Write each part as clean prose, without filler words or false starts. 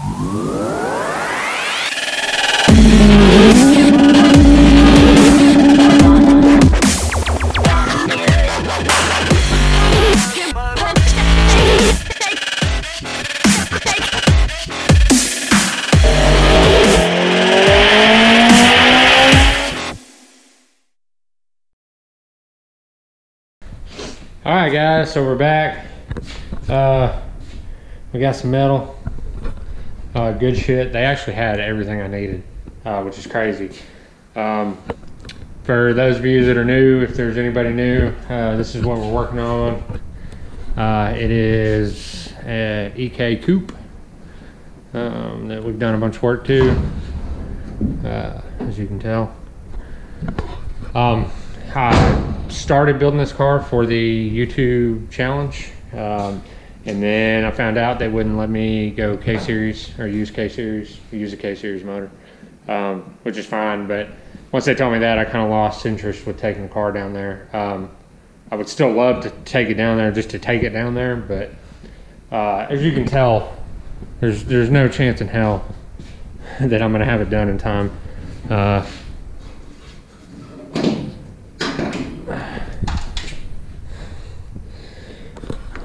Alright guys, so we're back. We got some metal. Good shit. They actually had everything I needed, which is crazy. For those of you that are new, if there's anybody new, this is what we're working on. It is an EK coupe that we've done a bunch of work to, as you can tell. I started building this car for the YouTube challenge, and then I found out they wouldn't let me go K-Series or use K-Series, use a K-Series motor, which is fine. But once they told me that, I kind of lost interest with taking the car down there. I would still love to take it down there just to take it down there, but as you can tell, there's no chance in hell that I'm gonna have it done in time.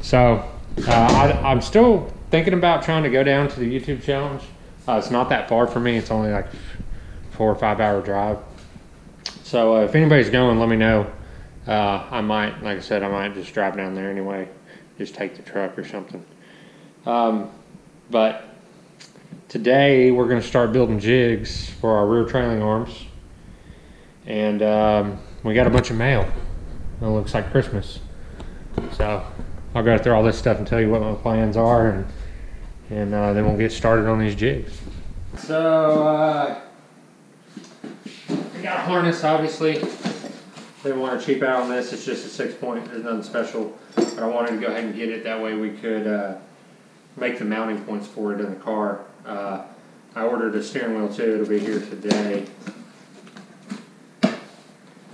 So I'm still thinking about trying to go down to the YouTube challenge. It's not that far from me. It's only like 4 or 5 hour drive. So if anybody's going, let me know. I might, like I said, I might just drive down there anyway. Just take the truck or something. But today we're going to start building jigs for our rear trailing arms. And we got a bunch of mail. It looks like Christmas. So I'll go through all this stuff and tell you what my plans are, and then we'll get started on these jigs. So we got a harness, obviously. Didn't want to cheap out on this. It's just a 6-point. There's nothing special, but I wanted to go ahead and get it. That way we could make the mounting points for it in the car. I ordered a steering wheel too. It'll be here today.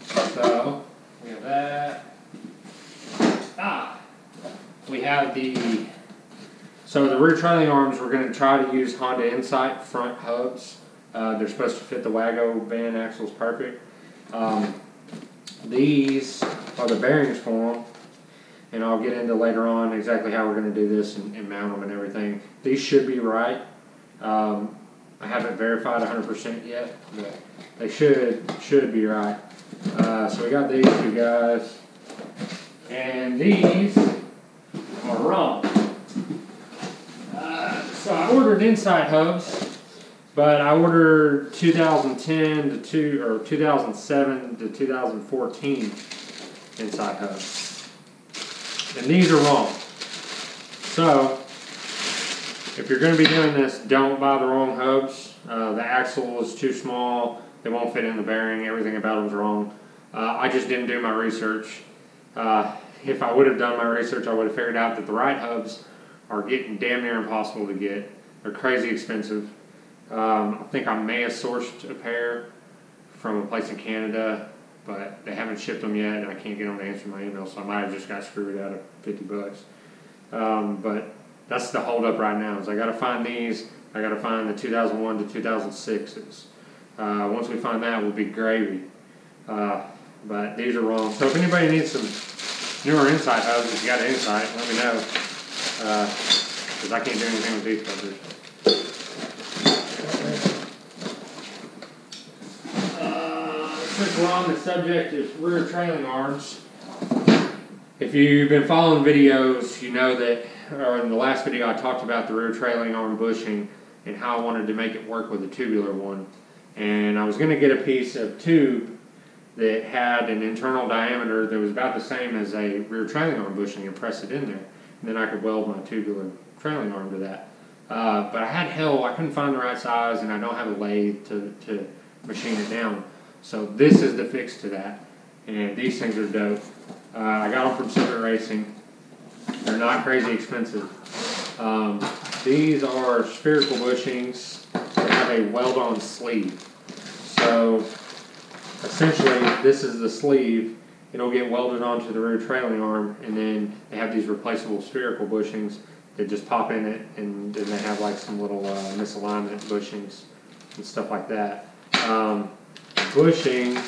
So we have that. We have the rear trailing arms. We're going to try to use Honda Insight front hubs. They're supposed to fit the Wago van axles perfect. These are the bearings for them, and I'll get into later on exactly how we're going to do this and mount them and everything. These should be right. I haven't verified 100% yet, but they should be right. So we got these two guys, and these are wrong. So I ordered Insight hubs, but I ordered 2010 to 2007 to 2014 Insight hubs, and these are wrong. So if you're going to be doing this, don't buy the wrong hubs. The axle is too small. They won't fit in the bearing. Everything about them is wrong. I just didn't do my research. If I would have done my research, I would have figured out that the right hubs are getting damn near impossible to get. They're crazy expensive. I think I may have sourced a pair from a place in Canada, but they haven't shipped them yet, and I can't get them to answer my email, so I might have just got screwed out of 50 bucks. But that's the holdup right now, is I got to find these. I got to find the 2001 to 2006s. Once we find that, we'll be gravy. But these are wrong. So if anybody needs some newer Insight hubs, if you got an Insight, let me know, because I can't do anything with these fuckers. Since we're on the subject of rear trailing arms, if you've been following videos, you know that, or in the last video I talked about the rear trailing arm bushing and how I wanted to make it work with a tubular one. And I was going to get a piece of tube that had an internal diameter that was about the same as a rear trailing arm bushing and press it in there. And then I could weld my tubular trailing arm to that. But I had hell, I couldn't find the right size, and I don't have a lathe to machine it down. So this is the fix to that. And these things are dope. I got them from Civic Racing. They're not crazy expensive. These are spherical bushings that have a weld-on sleeve. So essentially, this is the sleeve. It'll get welded onto the rear trailing arm, and then they have these replaceable spherical bushings They just pop in it, and then they have like some little misalignment bushings and stuff like that. Bushings,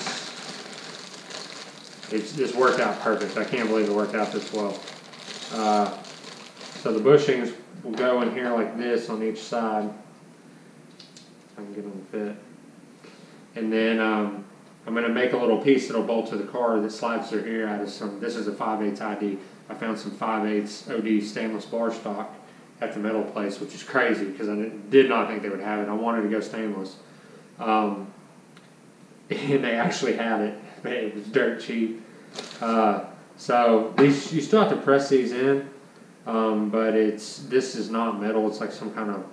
it's worked out perfect. I can't believe it worked out this well. So the bushings will go in here like this on each side. If I can get them to fit. And then I'm going to make a little piece that'll bolt to the car that slides through here out of some, this is a 5/8 ID. I found some 5/8 OD stainless bar stock at the metal place, which is crazy because I did not think they would have it. I wanted to go stainless. And they actually had it. It was dirt cheap. So these, you still have to press these in, but this is not metal. It's like some kind of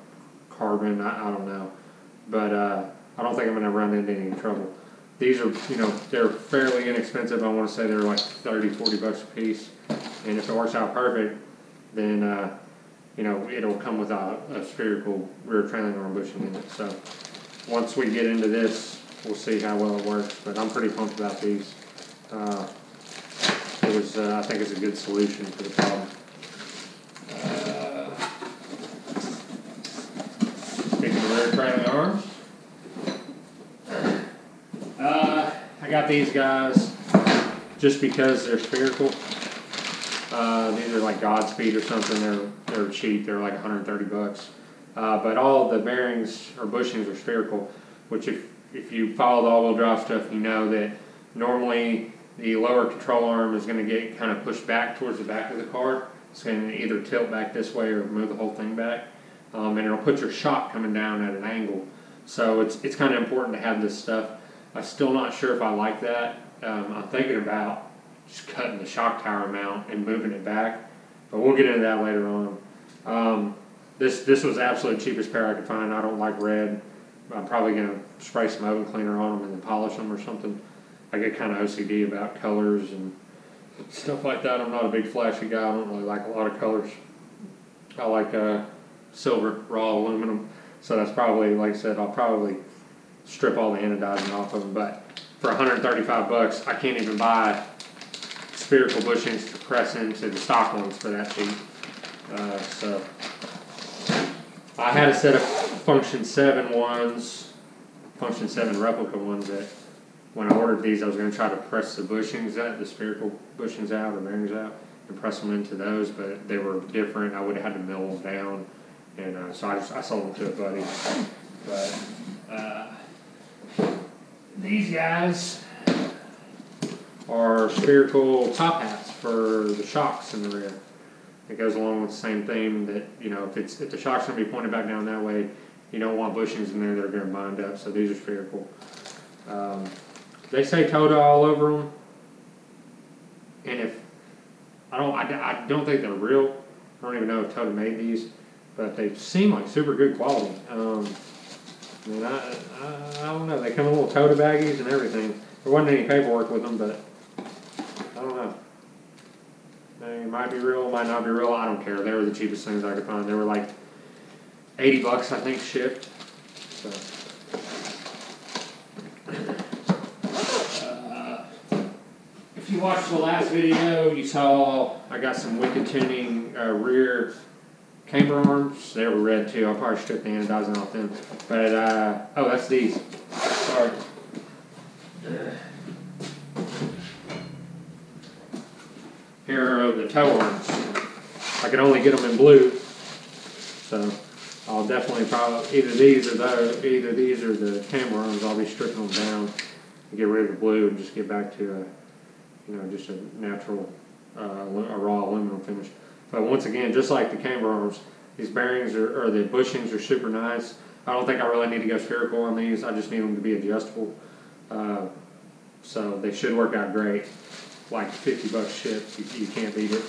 carbon. I don't know, but I don't think I'm going to run into any trouble. These are, they're fairly inexpensive. I want to say they're like 30, 40 bucks a piece. And if it works out perfect, then it'll come with a spherical rear trailing arm bushing in it. So once we get into this, we'll see how well it works. But I'm pretty pumped about these. I think it's a good solution for the problem. Speaking of rear trailing arms, I got these guys just because they're spherical. These are like Godspeed or something. They're cheap. They're like 130 bucks. But all the bearings or bushings are spherical, which if you follow the all-wheel drive stuff, you know that normally the lower control arm is going to get kind of pushed back towards the back of the car. It's going to either tilt back this way or move the whole thing back. And it'll put your shock coming down at an angle. So it's kind of important to have this stuff. I'm still not sure if I like that. I'm thinking about just cutting the shock tower mount and moving it back. But we'll get into that later on. This was the absolute cheapest pair I could find. I don't like red. I'm probably going to spray some oven cleaner on them and then polish them or something. I get kind of OCD about colors and stuff like that. I'm not a big flashy guy. I don't really like a lot of colors. I like silver, raw aluminum. So that's probably, like I said, I'll probably strip all the anodizing off of them. But for 135 bucks, I can't even buy spherical bushings to press into the stock ones for that cheap. So I had a set of Function 7 ones, Function 7 replica ones that when I ordered these, I was going to try to press the bushings out, the spherical bushings out or bearings out, and press them into those, but they were different. I would have had to mill them down, and so I sold them to a buddy. But these guys are spherical top hats for the shocks in the rear. It goes along with the same theme that, if the shock's going to be pointed back down that way, you don't want bushings in there that are going to bind up, so these are spherical. They say Toda all over them, and I don't think they're real. I don't even know if Toda made these, but they seem like super good quality. I don't know. They come in little Toda baggies and everything. There wasn't any paperwork with them, but I don't know. They might be real, might not be real. I don't care. They were the cheapest things I could find. They were like 80 bucks, I think, shipped. So. If you watched the last video, you saw I got some Wicked Tuning rear camber arms. They were red too. I'll probably strip the anodizing off them. But, oh, that's these. Sorry. Here are the toe arms. I can only get them in blue. So I'll definitely probably, either these or the camber arms, I'll be stripping them down and get rid of the blue and just get back to just a natural, a raw aluminum finish. But once again, just like the camber arms, these bearings or the bushings are super nice. I don't think I really need to go spherical on these. I just need them to be adjustable. So they should work out great. Like 50 bucks shipped, you can't beat it.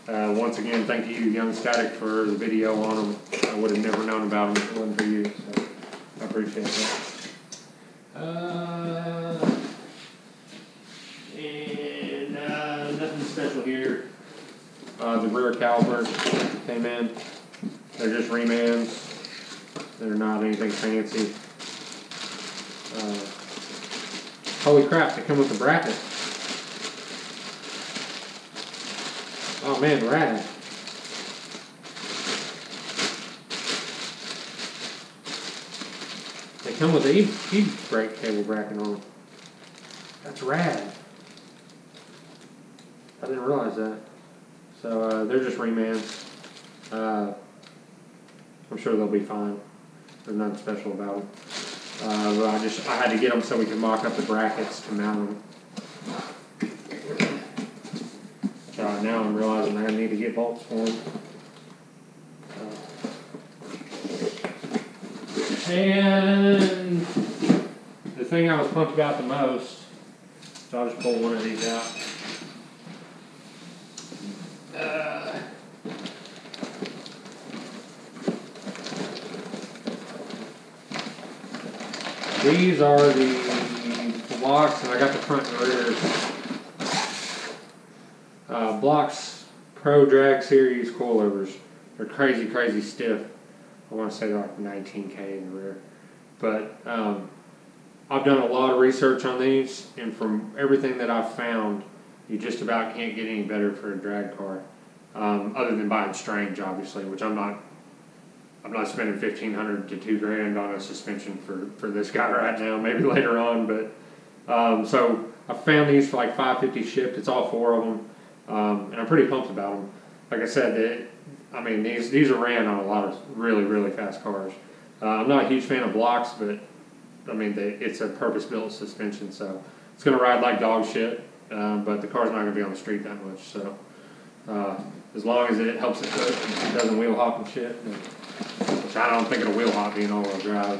Once again, thank you, Young Static, for the video on them. I would have never known about them if it wasn't for you, so I appreciate that. Nothing special here. The rear calipers came in. They're just remans. They're not anything fancy. Holy crap, they come with a bracket. Oh man, rad. come with a e-brake cable bracket on them. That's rad. I didn't realize that. So they're just remans. I'm sure they'll be fine. There's nothing special about them. But I had to get them so we could mock up the brackets to mount them. Now I'm realizing I need to get bolts for them. And the thing I was pumped about the most, so I'll just pull one of these out. These are the blocks, and I got the front and rear. Blocks Pro Drag Series coilovers. They're crazy, crazy stiff. I want to say they're like 19K in the rear. But I've done a lot of research on these, and from everything that I've found, you just about can't get any better for a drag car. Other than buying Strange, obviously, which I'm not spending $1,500 to $2,000 on a suspension for this guy right now. Maybe later on, but so I found these for like $550 shipped. It's all 4 of them, and I'm pretty pumped about them. Like I said, these are ran on a lot of really, really fast cars. I'm not a huge fan of blocks, but I mean it's a purpose-built suspension, so it's going to ride like dog shit. But the car's not going to be on the street that much, so as long as it helps it cook and it doesn't wheel hop and shit. Which I don't think it'll wheel hop being all-wheel drive.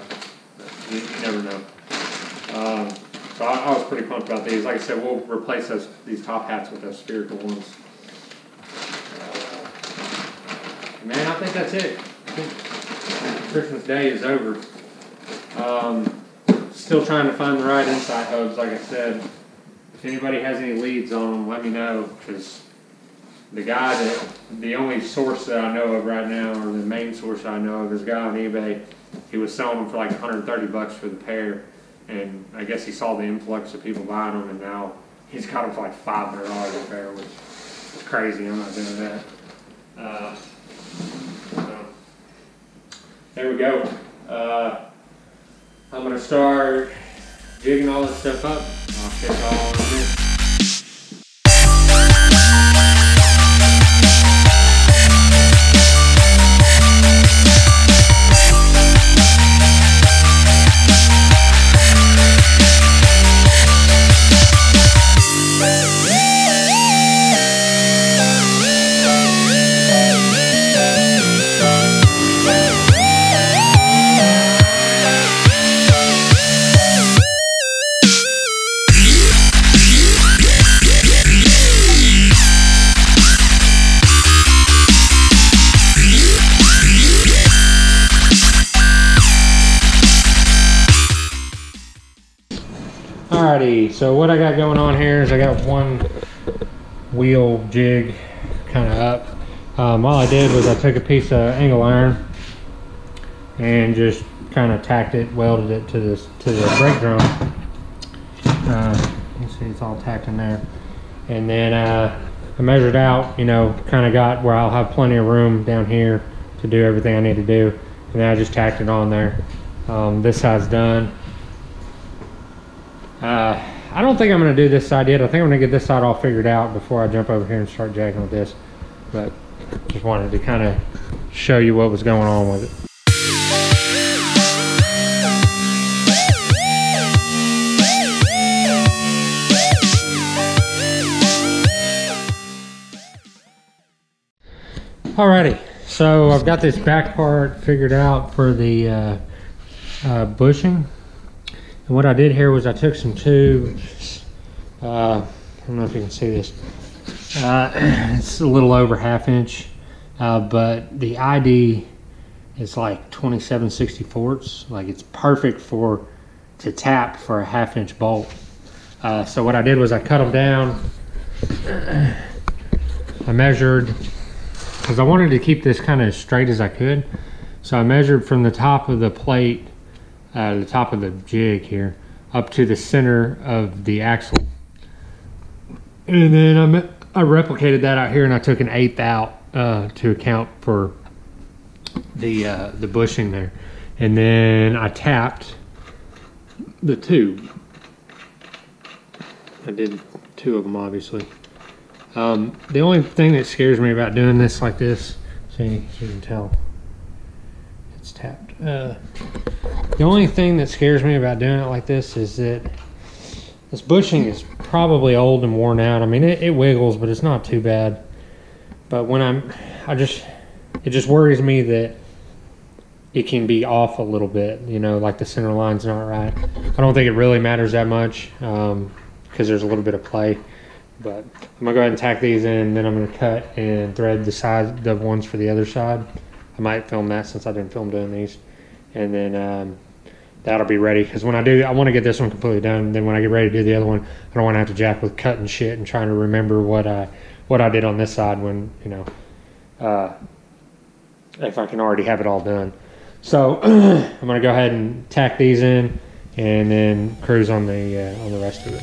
You never know. So I was pretty pumped about these. Like I said, we'll replace these top hats with those spherical ones. Man, I think that's it. I think Christmas Day is over. Still trying to find the right inside hubs, like I said. If anybody has any leads on them, let me know, because the only source that I know of right now, or the main source I know of, is a guy on eBay. He was selling them for like $130 for the pair, and I guess he saw the influx of people buying them, and now he's got them for like $500 a pair, which is crazy. I'm not doing that. So, there we go. I'm going to start jigging all this stuff up. I'll fit it all in here. Alrighty, so what I got going on here is I got one wheel jig kind of up. All I did was I took a piece of angle iron and just kind of tacked it, welded it to the brake drum. You see it's all tacked in there. And then I measured out, kind of got where I'll have plenty of room down here to do everything I need to do. And then I just tacked it on there. This side's done. I don't think I'm going to do this side yet. I think I'm going to get this side all figured out before I jump over here and start jagging with this. But just wanted to kind of show you what was going on with it. Alrighty, so I've got this back part figured out for the bushing. And what I did here was I took some tubes. I don't know if you can see this. It's a little over 1/2 inch, but the ID is like 27/64. Like it's perfect to tap for a 1/2 inch bolt. So what I did was I cut them down. I measured, because I wanted to keep this kind of as straight as I could. So I measured from the top of the plate, the top of the jig here, up to the center of the axle. And then I replicated that out here, and I took an 1/8 out to account for the bushing there. And then I tapped the tube. I did 2 of them, obviously. The only thing that scares me about doing this like this, see, you can tell it's tapped. The only thing that scares me about doing it like this is that this bushing is probably old and worn out. I mean, it wiggles, but it's not too bad. But when it just worries me that it can be off a little bit, you know, like the center line's not right. I don't think it really matters that much because there's a little bit of play. But I'm gonna go ahead and tack these in, and then I'm gonna cut and thread the ones for the other side. I might film that since I didn't film doing these. And then that'll be ready, because when I do, I want to get this one completely done. And then when I get ready to do the other one, I don't want to have to jack with cutting shit and trying to remember what I did on this side when, you know, if I can already have it all done. So I'm gonna go ahead and tack these in and then cruise on the rest of it.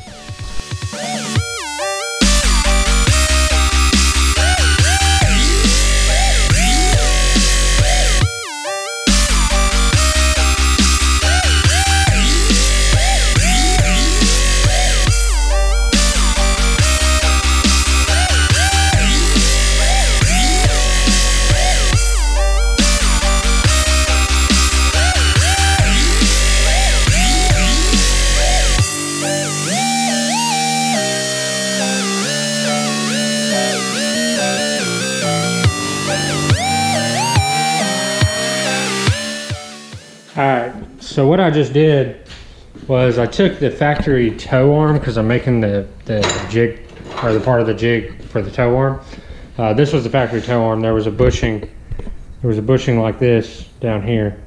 Alright, so what I just did was I took the factory toe arm, because I'm making the jig, or the part of the jig for the toe arm. This was the factory toe arm. There was a bushing like this down here.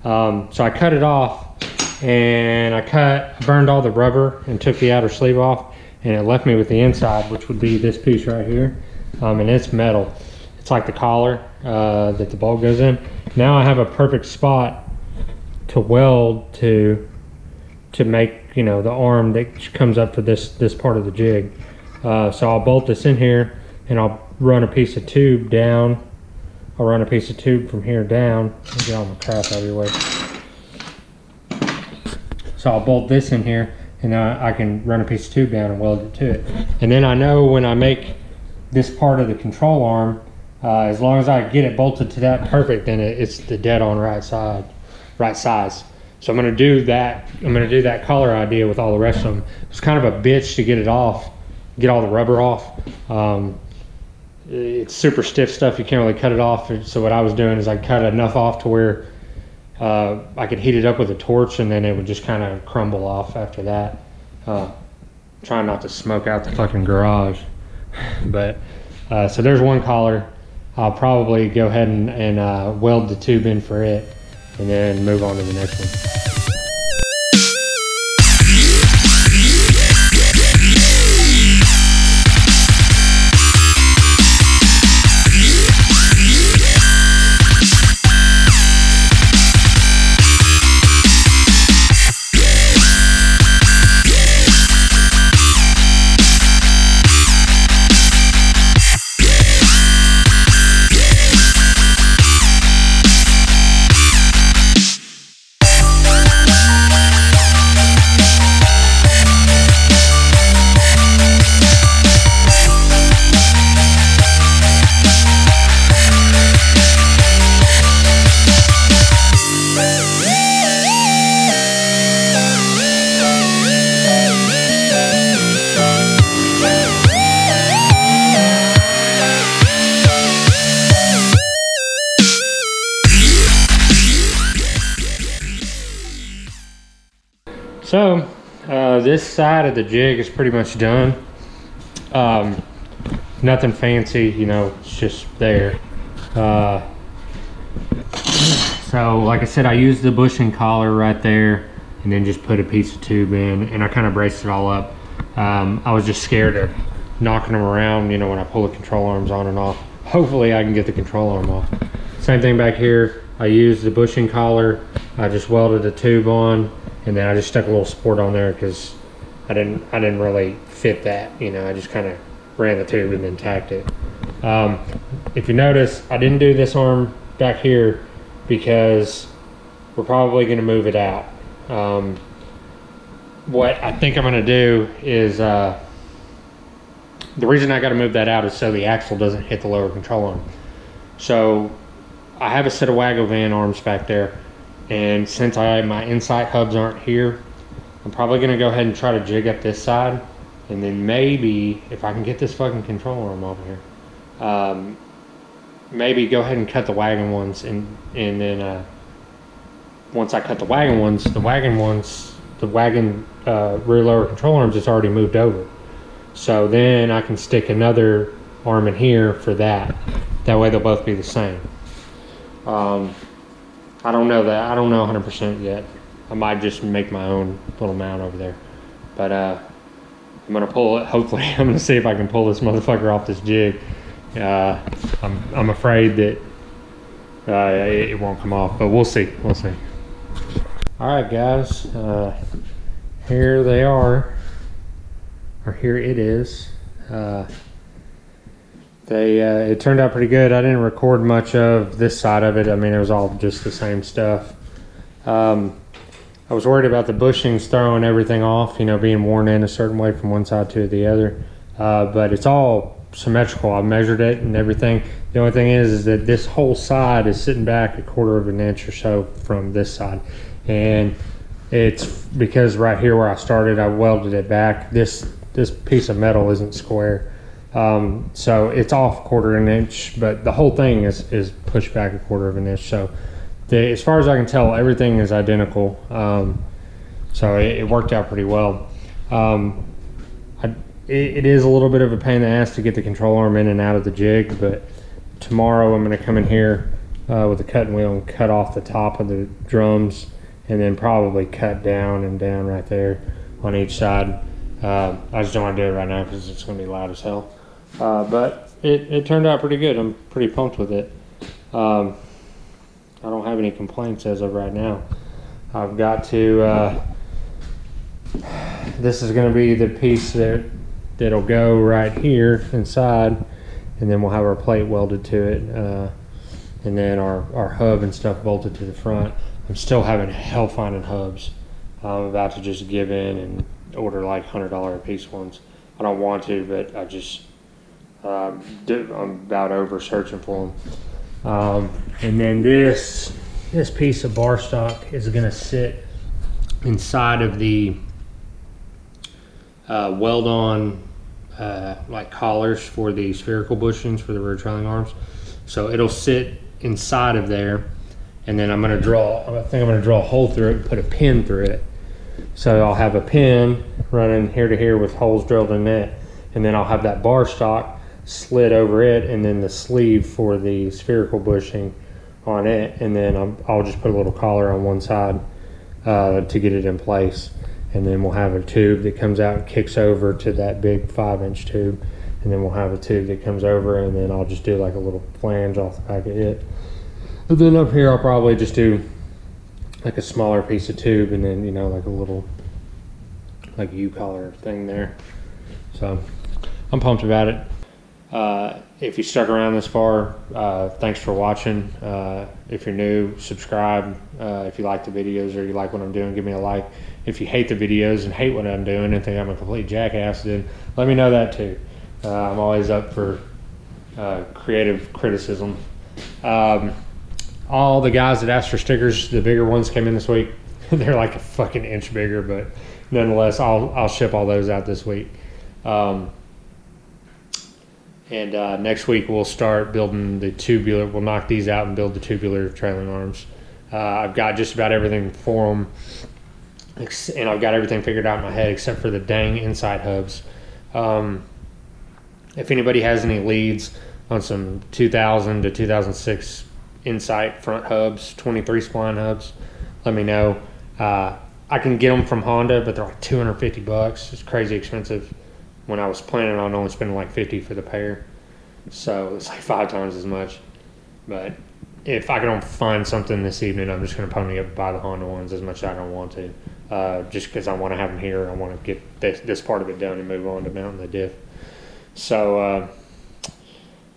So I cut it off, and I burned all the rubber and took the outer sleeve off, and it left me with the inside, which would be this piece right here. And it's metal. It's like the collar that the bolt goes in. Now I have a perfect spot to weld to make, you know, the arm that comes up for this part of the jig. So I'll bolt this in here, and I'll run a piece of tube down. I'll run a piece of tube from here down. I'll get all my crap out of your way. So I'll bolt this in here, and now I can run a piece of tube down and weld it to it. And then I know when I make this part of the control arm, as long as I get it bolted to that perfect, then it's the dead on right size. So I'm gonna do that. I'm gonna do that collar idea with all the rest of them. It's kind of a bitch to get it off, get all the rubber off. It's super stiff stuff. You can't really cut it off. So what I was doing is I cut enough off to where I could heat it up with a torch, and then it would just kind of crumble off after that. Trying not to smoke out the fucking garage. But so there's one collar. I'll probably go ahead and weld the tube in for it, and then move on to the next one. So this side of the jig is pretty much done. Nothing fancy, you know, it's just there. So like I said, I used the bushing collar right there, and then just put a piece of tube in, and I kind of braced it all up. I was just scared of knocking them around, you know, when I pull the control arms on and off. Hopefully I can get the control arm off. Same thing back here. I used the bushing collar. I just welded a tube on, and then I just stuck a little sport on there because I didn't really fit that, you know. I just kind of ran the tube and then tacked it. If you notice, I didn't do this arm back here because we're probably going to move it out. what I think I'm gonna do is, the reason I gotta move that out is so the axle doesn't hit the lower control arm. So I have a set of waggle van arms back there, and since my inside hubs aren't here, I'm probably gonna go ahead and try to jig up this side, and then maybe if I can get this fucking control arm over here, maybe go ahead and cut the wagon ones, and then once I cut the wagon ones, the wagon rear lower control arms is already moved over. So then I can stick another arm in here for that. That way they'll both be the same. I don't know that. I don't know 100% yet. I might just make my own little mount over there. But I'm gonna pull it. Hopefully, I'm gonna see if I can pull this motherfucker off this jig. I'm afraid that it won't come off, but we'll see. We'll see. All right, guys. Here they are, or here it is. It turned out pretty good. I didn't record much of this side of it. I mean, it was all just the same stuff. I was worried about the bushings throwing everything off, you know, being worn in a certain way from one side to the other. But it's all symmetrical. I measured it and everything. The only thing is that this whole side is sitting back a 1/4 of an inch or so from this side. And it's because right here where I started, I welded it back. This piece of metal isn't square. So it's off 1/4 of an inch, but the whole thing is pushed back a 1/4 of an inch. So as far as I can tell, everything is identical. So it worked out pretty well. It is a little bit of a pain in the ass to get the control arm in and out of the jig, but tomorrow I'm going to come in here with a cutting wheel and cut off the top of the drums, and then probably cut down and down right there on each side. I just don't want to do it right now because it's going to be loud as hell. But it turned out pretty good. I'm pretty pumped with it. I don't have any complaints as of right now. I've got to, this is going to be the piece that'll go right here inside, and then we'll have our plate welded to it, and then our hub and stuff bolted to the front. I'm still having hell finding hubs. I'm about to just give in and order like $100 a piece ones. I don't want to, but I just I'm about over searching for them. And then this piece of bar stock is going to sit inside of the weld on like collars for the spherical bushings for the rear trailing arms. So it'll sit inside of there, and then I think I'm going to draw a hole through it and put a pin through it. So I'll have a pin running here to here with holes drilled in it, and then I'll have that bar stock slid over it, and then the sleeve for the spherical bushing on it, and then I'll just put a little collar on one side to get it in place, and then we'll have a tube that comes out and kicks over to that big 5-inch tube, and then we'll have a tube that comes over, and then I'll just do like a little flange off the back of it. And then up here I'll probably just do like a smaller piece of tube, and then, you know, like a little like U-collar thing there. So I'm pumped about it. If you stuck around this far, thanks for watching. If you're new, subscribe. If you like the videos or you like what I'm doing, give me a like. If you hate the videos and hate what I'm doing and think I'm a complete jackass, then let me know that too. I'm always up for creative criticism. All the guys that asked for stickers, the bigger ones came in this week. They're like a fucking inch bigger, but nonetheless, I'll ship all those out this week. And next week we'll start building the tubular. We'll knock these out and build the tubular trailing arms. I've got just about everything for them, and I've got everything figured out in my head except for the dang inside hubs. If anybody has any leads on some 2000 to 2006 Insight front hubs, 23 spline hubs, let me know. I can get them from Honda, but they're like $250. It's crazy expensive. When I was planning on only spending like $50 for the pair, so it's like 5 times as much. But if I can find something this evening, I'm just going to pony up and buy the Honda ones, as much as I don't want to, just because I want to have them here. I want to get this part of it done and move on to mounting the diff. So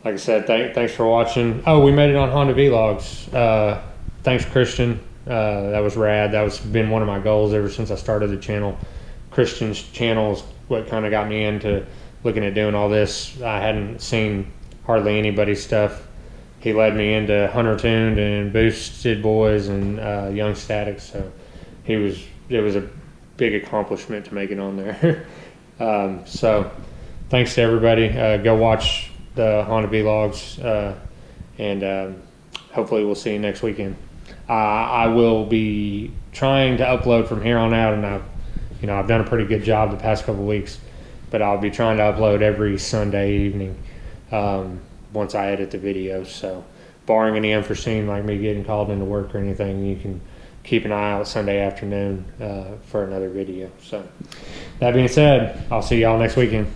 like I said, thanks for watching. Oh, we made it on Honda Vlogs. Thanks, Christian. That was rad. That was been one of my goals ever since I started the channel. Christian's channel is what kind of got me into looking at doing all this. I hadn't seen hardly anybody's stuff. He led me into Hunter Tuned and Boosted Boys and Young Static, so it was a big accomplishment to make it on there. So thanks to everybody. Go watch the Honda vlogs, and hopefully we'll see you next weekend. I will be trying to upload from here on out, and I've done a pretty good job the past couple weeks, but I'll be trying to upload every Sunday evening once I edit the videos. So barring any unforeseen, like me getting called into work or anything, you can keep an eye out Sunday afternoon for another video. So that being said, I'll see y'all next weekend.